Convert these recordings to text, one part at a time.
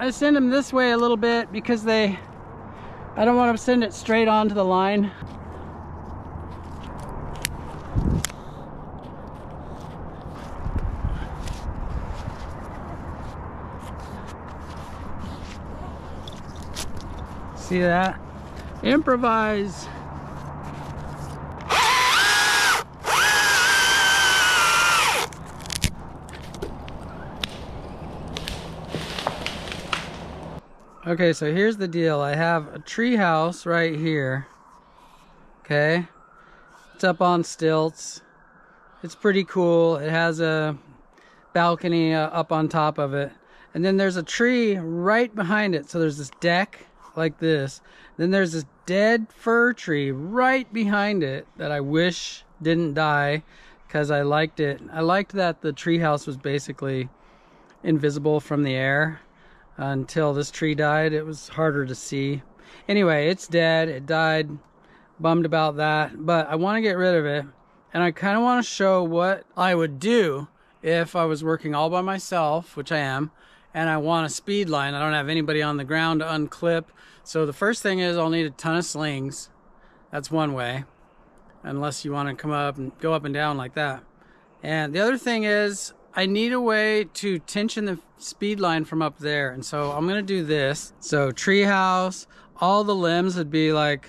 I send them this way a little bit because I don't want to send it straight onto the line. See that? Improvise. Okay, so here's the deal. I have a tree house right here. Okay, it's up on stilts. It's pretty cool. It has a balcony up on top of it, and then there's a tree right behind it. So there's this deck like this. Then there's this dead fir tree right behind it that I wish didn't die because I liked it. I liked that the tree house was basically invisible from the air. Until this tree died, it was harder to see. Anyway, it's dead. It died. Bummed about that, but I want to get rid of it, and I kind of want to show what I would do if I was working all by myself, which I am, and I want a speed line. I don't have anybody on the ground to unclip. So the first thing is I'll need a ton of slings. That's one way, unless you want to come up and go up and down like that. And the other thing is I need a way to tension the speed line from up there, and so I'm gonna do this. So treehouse, all the limbs would be like,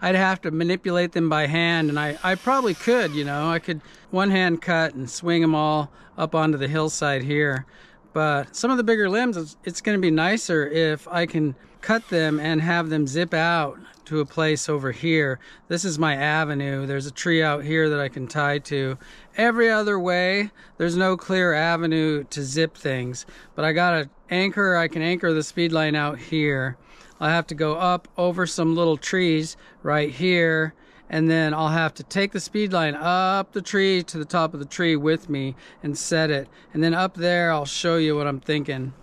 I'd have to manipulate them by hand, and I probably could, you know, I could one hand cut and swing them all up onto the hillside here. But some of the bigger limbs, it's gonna be nicer if I can cut them and have them zip out to a place over here. This is my avenue. There's a tree out here that I can tie to. Every other way, there's no clear avenue to zip things. But I got an anchor. I can anchor the speed line out here. I'll have to go up over some little trees right here, and then I'll have to take the speed line up the tree to the top of the tree with me and set it. And then up there, I'll show you what I'm thinking.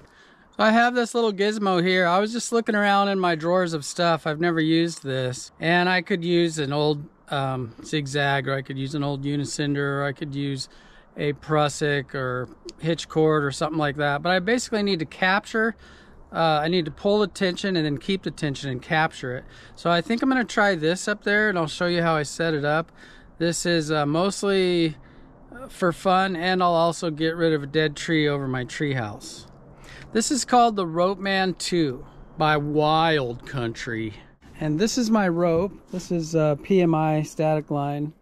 So I have this little gizmo here. I was just looking around in my drawers of stuff. I've never used this. And I could use an old zigzag, or I could use an old Unicinder, or I could use a Prusik or hitch cord or something like that. But I basically need to capture, I need to pull the tension and then keep the tension and capture it. So I think I'm gonna try this up there, and I'll show you how I set it up. This is mostly for fun, and I'll also get rid of a dead tree over my tree house. This is called the Ropeman 2 by Wild Country. And this is my rope. This is PMI static line.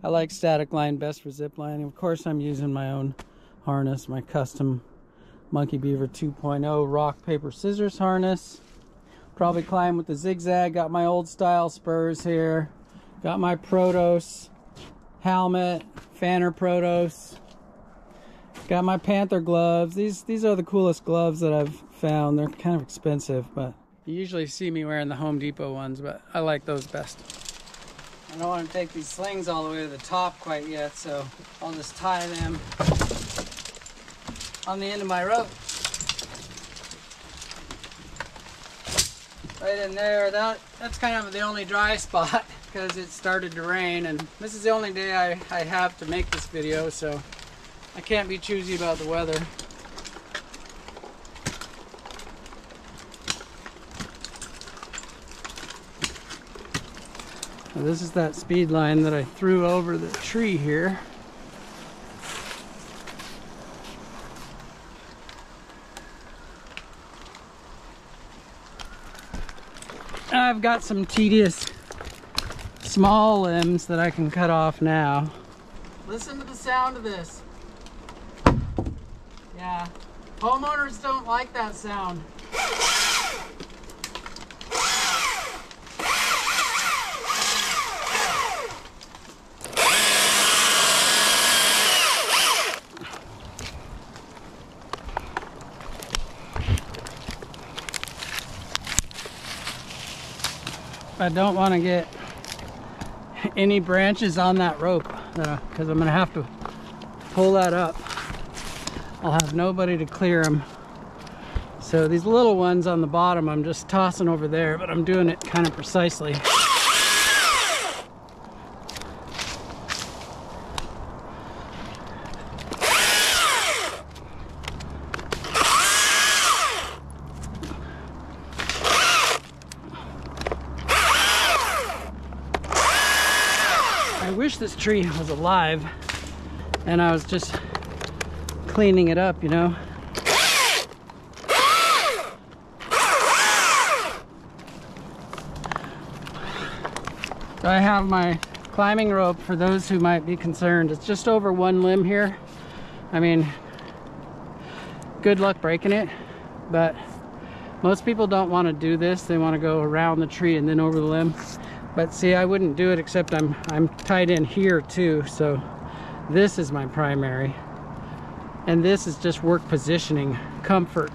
I like static line best for zip lining. Of course, I'm using my own harness, my custom Monkey Beaver 2.0 rock, paper, scissors harness. Probably climb with the zigzag. Got my old style spurs here. Got my Protos helmet, Fanner Protos. Got my Panther gloves. These are the coolest gloves that I've found. They're kind of expensive, but you usually see me wearing the Home Depot ones, but I like those best. I don't want to take these slings all the way to the top quite yet, so I'll just tie them on the end of my rope. Right in there. That's kind of the only dry spot because it started to rain, and this is the only day I have to make this video, so I can't be choosy about the weather. So this is that speed line that I threw over the tree here. I've got some tedious small limbs that I can cut off now. Listen to the sound of this. Yeah, homeowners don't like that sound. I don't want to get any branches on that rope because I'm going to have to pull that up. I'll have nobody to clear them. So these little ones on the bottom I'm just tossing over there, but I'm doing it kind of precisely. wish this tree was alive and I was just cleaning it up, you know. So I have my climbing rope for those who might be concerned. It's just over one limb here. I mean, good luck breaking it, but most people don't want to do this. They want to go around the tree and then over the limb. But see, I wouldn't do it, except I'm tied in here too. So this is my primary. And this is just work positioning, comfort.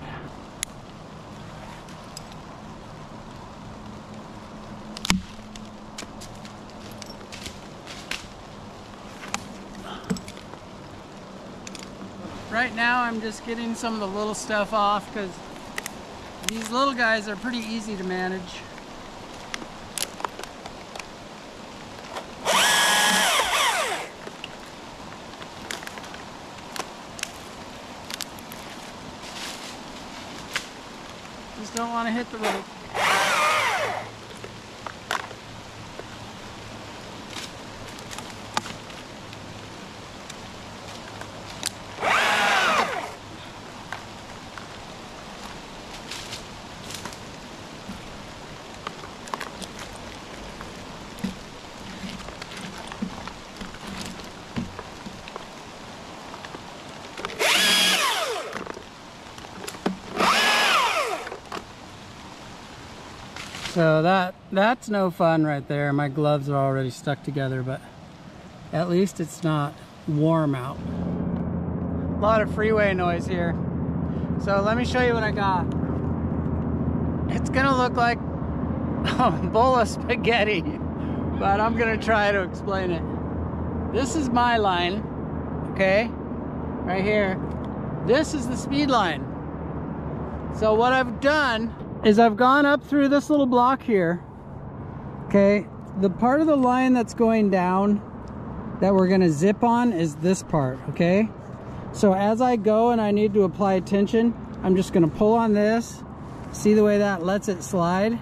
Right now I'm just getting some of the little stuff off because these little guys are pretty easy to manage. Just don't want to hit the rope. So that's no fun right there. My gloves are already stuck together, but at least it's not warm out. A lot of freeway noise here. So let me show you what I got. It's gonna look like a bowl of spaghetti, but I'm gonna try to explain it. This is my line, okay? Right here. This is the speed line. So what I've done is I've gone up through this little block here, okay? The part of the line that's going down that we're gonna zip on is this part, okay? So as I go and I need to apply tension, I'm just gonna pull on this. See the way that lets it slide?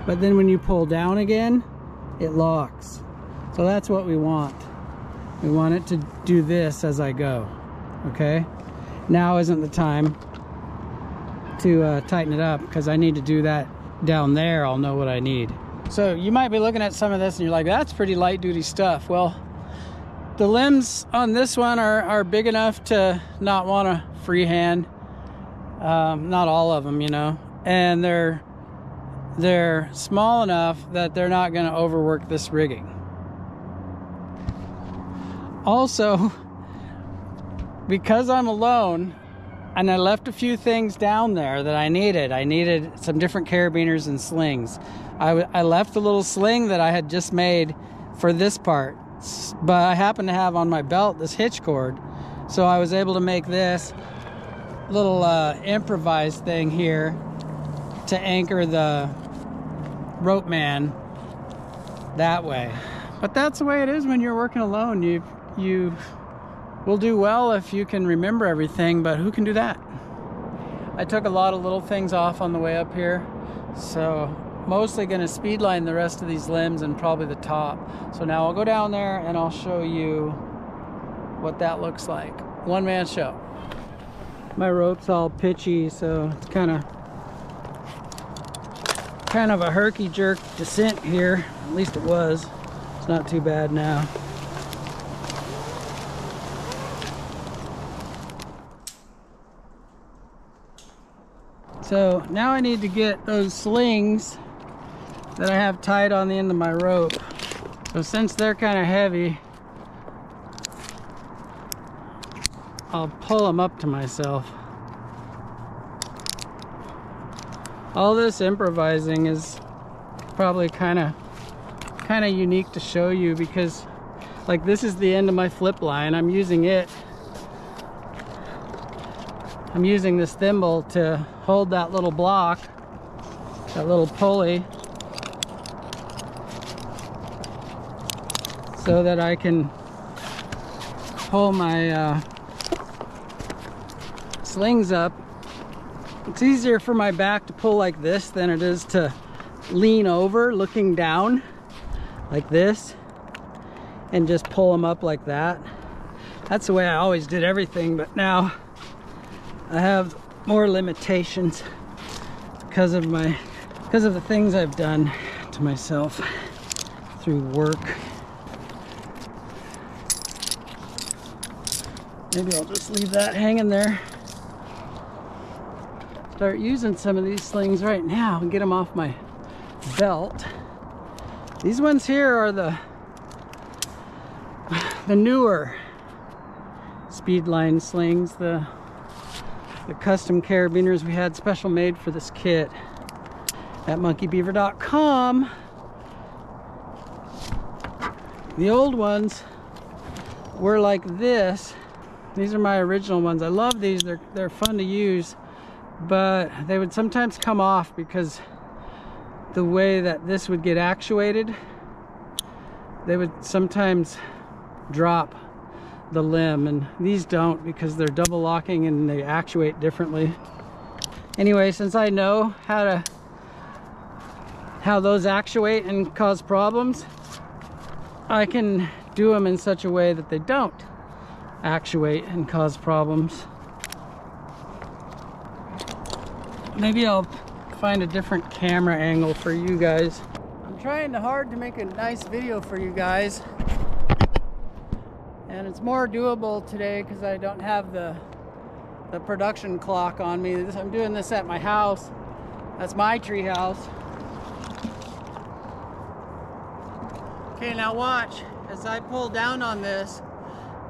But then when you pull down again, it locks. So that's what we want. We want it to do this as I go, okay? Now isn't the time to tighten it up, because I need to do that down there. I'll know what I need. So you might be looking at some of this and you're like, that's pretty light duty stuff. Well, the limbs on this one are big enough to not want to freehand. Not all of them, you know, and they're small enough that they're not going to overwork this rigging. Also, because I'm alone, and I left a few things down there that I needed. I needed some different carabiners and slings. I left the little sling that I had just made for this part, but I happened to have on my belt this hitch cord. So I was able to make this little improvised thing here to anchor the rope man that way. But that's the way it is when you're working alone. You will do well if you can remember everything, but who can do that? I took a lot of little things off on the way up here, so mostly going to speed line the rest of these limbs and probably the top. So now I'll go down there and I'll show you what that looks like. One-man show. My rope's all pitchy, so it's kind of a herky-jerk descent here. At least it was. It's not too bad now. So now I need to get those slings that I have tied on the end of my rope. So since they're kind of heavy, I'll pull them up to myself. All this improvising is probably kind of unique to show you, because like this is the end of my flip line. I'm using this thimble to hold that little block, that little pulley, so that I can pull my slings up. It's easier for my back to pull like this than it is to lean over looking down like this. and just pull them up like that. That's the way I always did everything, but now I have more limitations because of the things I've done to myself through work. Maybe I'll just leave that hanging there. Start using some of these slings right now and get them off my belt. These ones here are the newer Speedline slings, the custom carabiners we had special made for this kit at monkeybeaver.com. The old ones were like this. These are my original ones. I love these. They're fun to use, but they would sometimes come off because the way that this would get actuated, they would sometimes drop the limb, and these don't because they're double locking and they actuate differently. Anyway, since I know how those actuate and cause problems, I can do them in such a way that they don't actuate and cause problems. Maybe I'll find a different camera angle for you guys. I'm trying hard to make a nice video for you guys, and it's more doable today because I don't have the production clock on me. I'm doing this at my house. That's my tree house. Okay, now watch as I pull down on this.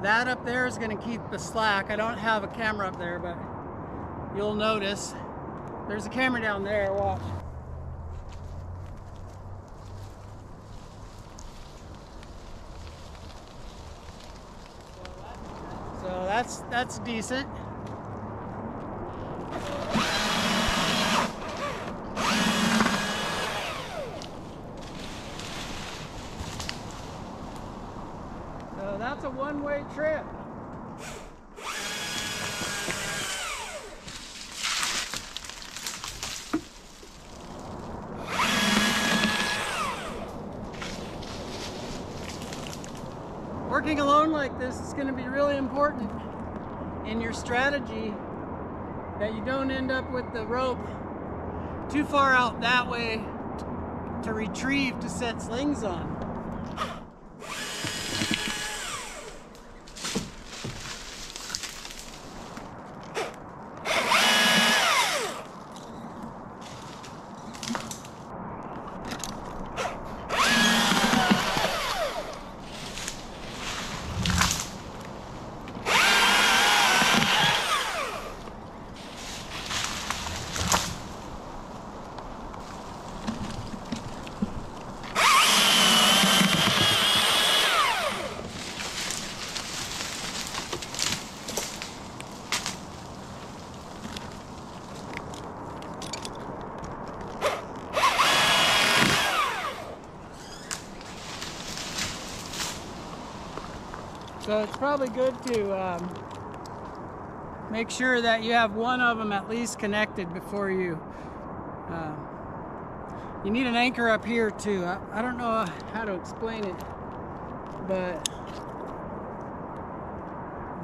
That up there is going to keep the slack. I don't have a camera up there, but you'll notice there's a camera down there. Watch. So that's decent. So that's a one-way trip. Working alone like this is going to be really important in your strategy, that you don't end up with the rope too far out that way to retrieve to set slings on. So it's probably good to make sure that you have one of them at least connected before you need an anchor up here too. I don't know how to explain it, but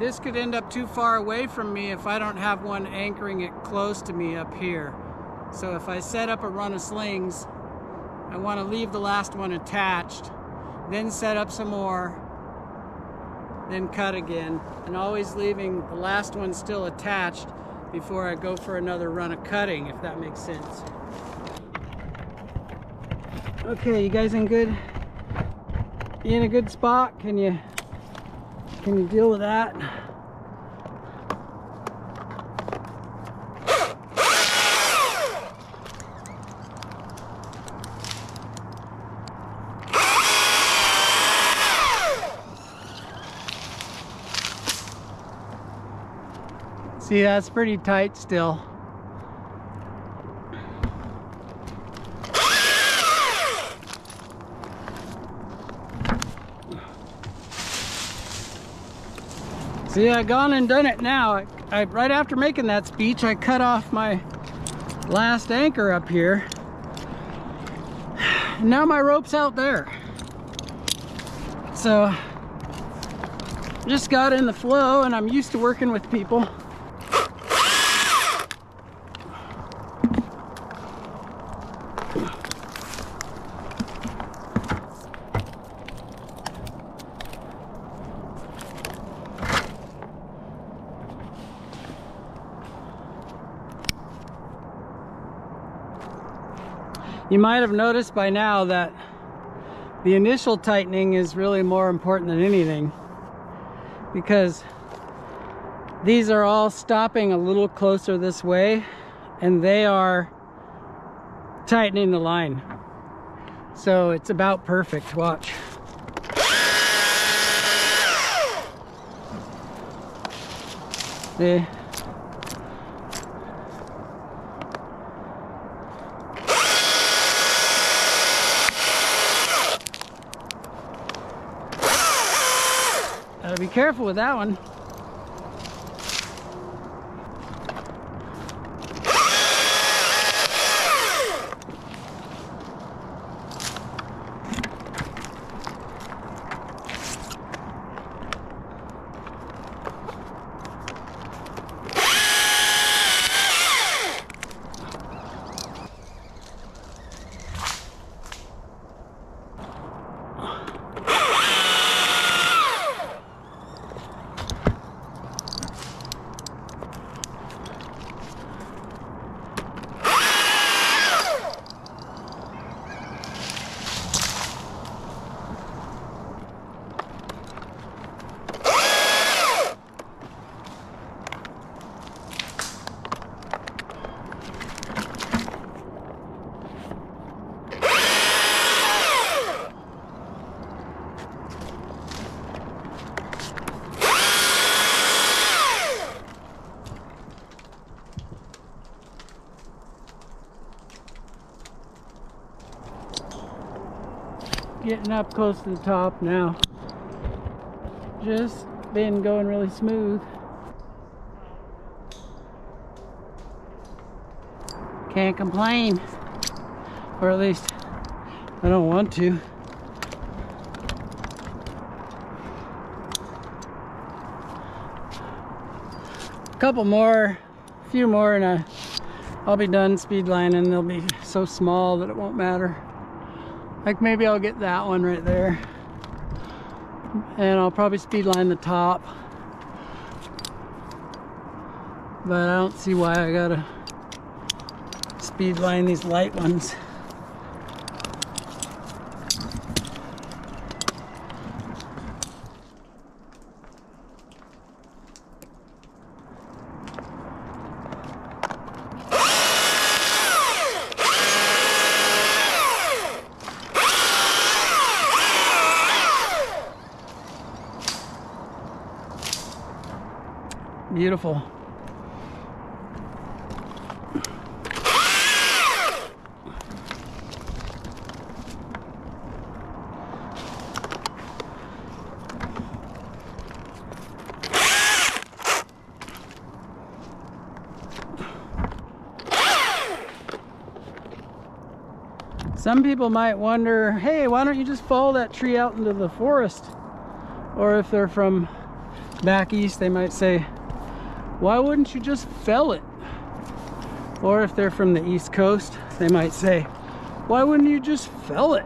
this could end up too far away from me if I don't have one anchoring it close to me up here. So if I set up a run of slings, I want to leave the last one attached, then set up some more, then cut again, and always leaving the last one still attached before I go for another run of cutting, if that makes sense. Okay, you guys in good? You in a good spot? Can you deal with that? See, that's pretty tight still. See, I've gone and done it now. Right after making that speech, I cut off my last anchor up here. Now my rope's out there. So just got in the flow, and I'm used to working with people. You might have noticed by now that the initial tightening is really more important than anything, because these are all stopping a little closer this way and they are tightening the line. So it's about perfect. Watch. See? Gotta be careful with that one. Getting up close to the top now. Just been going really smooth. Can't complain. Or at least I don't want to. A couple more, a few more, and I'll be done speed lining. They'll be so small that it won't matter. Like maybe I'll get that one right there, and I'll probably speed line the top, but I don't see why I gotta speed line these light ones. Beautiful. Some people might wonder, hey, why don't you just follow that tree out into the forest? Or if they're from back east, they might say, why wouldn't you just fell it? Or if they're from the East Coast, they might say, why wouldn't you just fell it?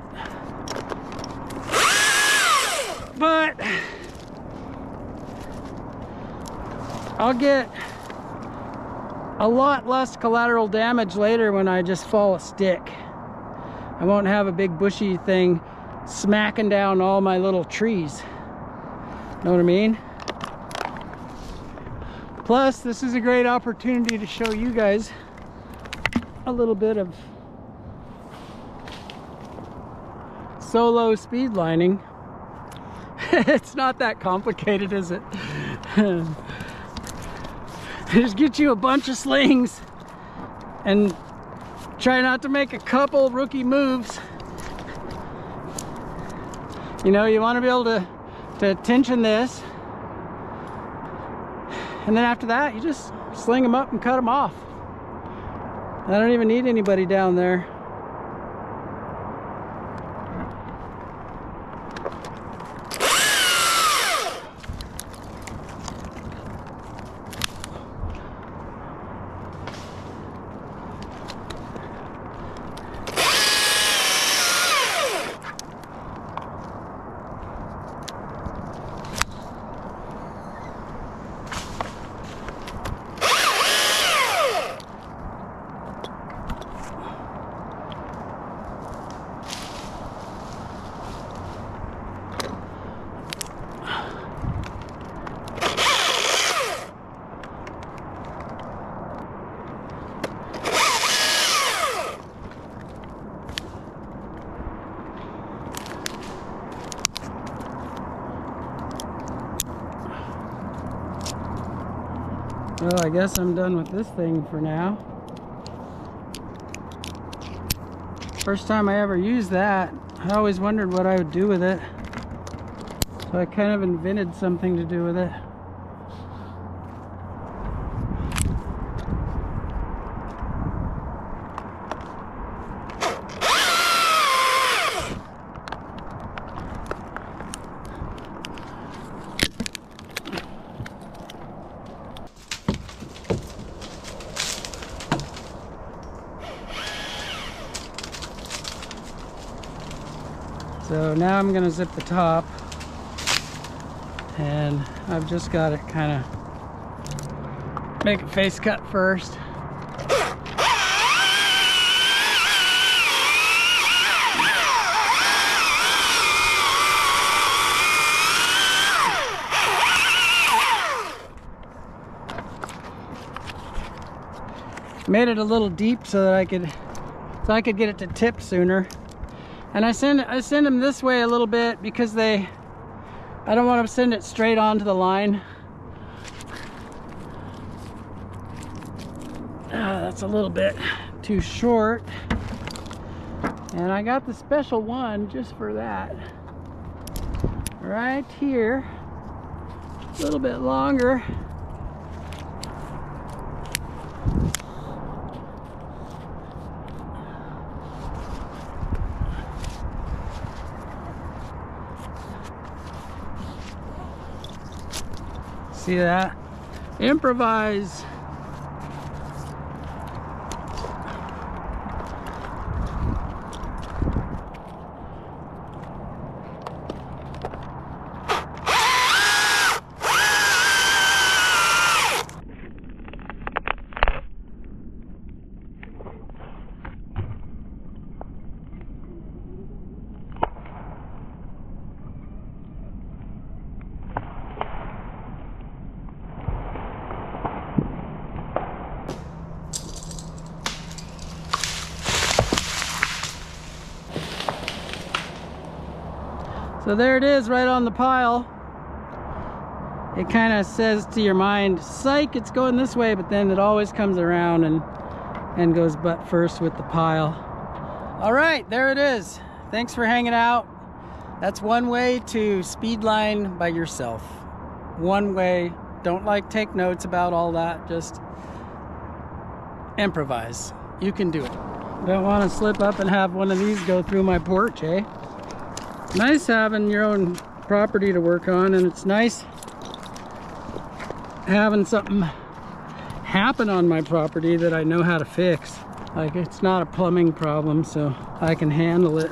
But I'll get a lot less collateral damage later when I just fall a stick. I won't have a big bushy thing smacking down all my little trees. Know what I mean? Plus, this is a great opportunity to show you guys a little bit of solo speed lining. It's not that complicated, is it? Just get you a bunch of slings and try not to make a couple rookie moves. You know, you want to be able to tension this, and then after that you just sling them up and cut them off. I don't even need anybody down there. Well, I guess I'm done with this thing for now. First time I ever used that. I always wondered what I would do with it. So I kind of invented something to do with it. So now I'm gonna zip the top, and I've just got to kind of make a face cut first. Made it a little deep so that I could get it to tip sooner. And I send them this way a little bit because I don't want to send it straight onto the line. That's a little bit too short. And I got the special one just for that. Right here. A little bit longer. See that? Improvise. So there it is, right on the pile. It kind of says to your mind, psych, it's going this way, but then it always comes around and goes butt first with the pile. All right, there it is. Thanks for hanging out. That's one way to speed line by yourself. One way. Don't take notes about all that. Just improvise. You can do it. Don't want to slip up and have one of these go through my porch, eh? Nice having your own property to work on, and it's nice having something happen on my property that I know how to fix. Like, it's not a plumbing problem, so I can handle it.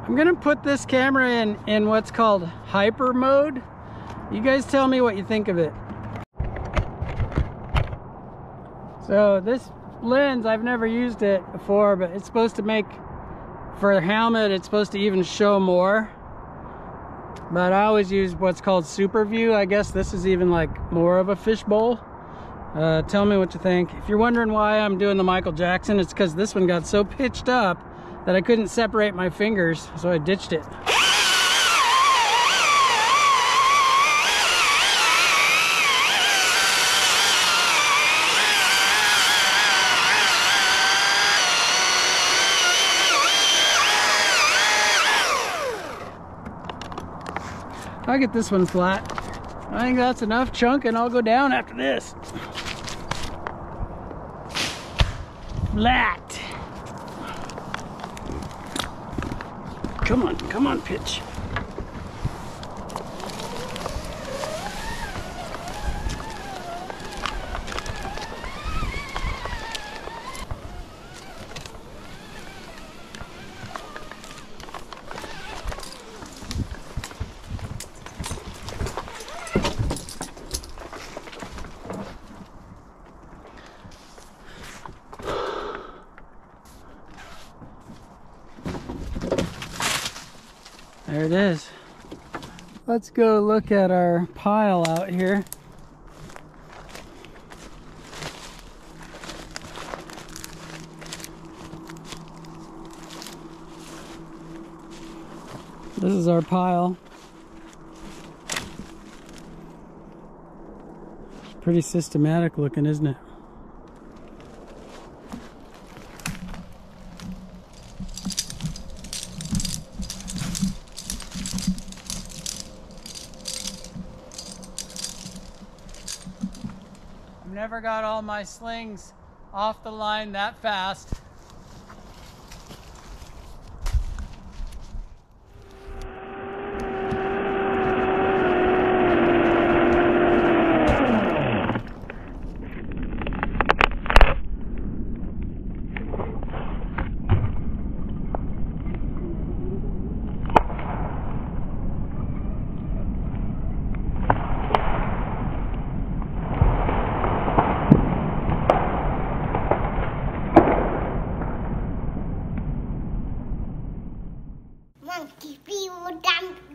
I'm gonna put this camera in what's called hyper mode. You guys tell me what you think of it. So this lens, I've never used it before, but it's supposed to make, for a helmet, it's supposed to even show more. But I always use what's called super view. I guess this is even like more of a fishbowl. Tell me what you think. If you're wondering why I'm doing the Michael Jackson, it's because this one got so pitched up that I couldn't separate my fingers, so I ditched it. I'll get this one flat. I think that's enough chunk, and I'll go down after this. Flat. Come on, pitch. There it is. Let's go look at our pile out here. This is our pile. Pretty systematic looking, isn't it? I've never got all my slings off the line that fast. Monkey people dance.